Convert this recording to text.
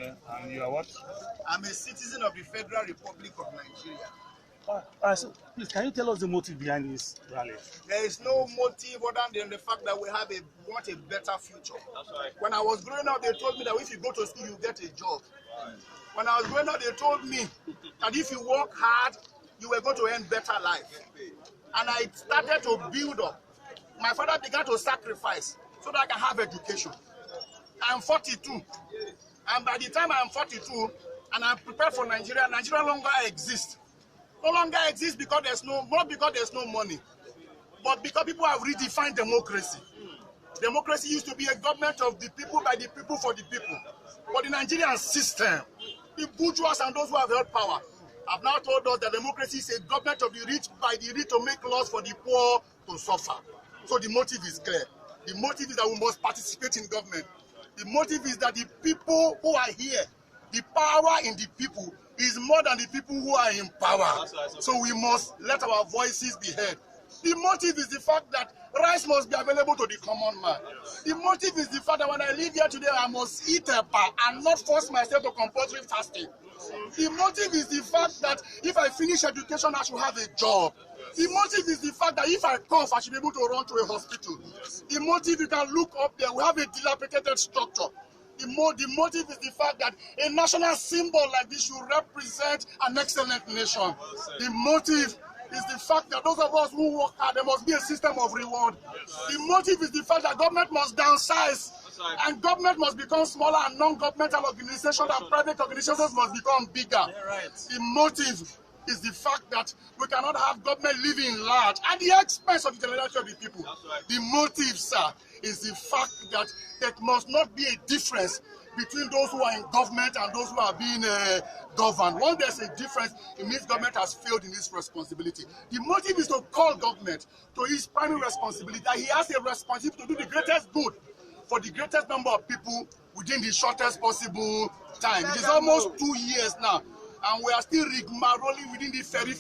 Okay, and you are what? I'm a citizen of the Federal Republic of Nigeria. So please, can you tell us the motive behind this rally? There is no motive other than the fact that we want a better future. When I was growing up, they told me that if you go to school, you get a job. When I was growing up, they told me that if you work hard, you were going to earn better life. And I started to build up. My father began to sacrifice so that I can have education. I'm 42. And by the time I'm 42 and I'm prepared for Nigeria, Nigeria no longer exists. No longer exists because not because there's no money, but because people have redefined democracy. Democracy used to be a government of the people, by the people, for the people. But the Nigerian system, the bourgeois and those who have held power, have now told us that democracy is a government of the rich, by the rich, to make laws for the poor to suffer. So the motive is clear. The motive is that we must participate in government. The motive is that the people who are here, the power in the people is more than the people who are in power. So we must let our voices be heard. The motive is the fact that rice must be available to the common man. The motive is the fact that when I live here today, I must eat a bar and not force myself to compulsory fasting. The motive is the fact that if I finish education, I should have a job. The motive is the fact that if I cough, I should be able to run to a hospital. The motive, you can look up there, we have a dilapidated structure. The motive is the fact that a national symbol like this should represent an excellent nation. The motive is the fact that those of us who work hard, there must be a system of reward. The motive is the fact that government must downsize and government must become smaller, and non-governmental organizations and private organizations must become bigger. The motive is the fact that we cannot have government living large at the expense of the generality of the people. The motive, sir, is the fact that there must not be a difference between those who are in government and those who are being governed. Once there's a difference, it means government has failed in its responsibility. The motive is to call government to is primary responsibility, that he has a responsibility to do the greatest good for the greatest number of people within the shortest possible time. It is almost 2 years now, and we are still rigmaroling within the very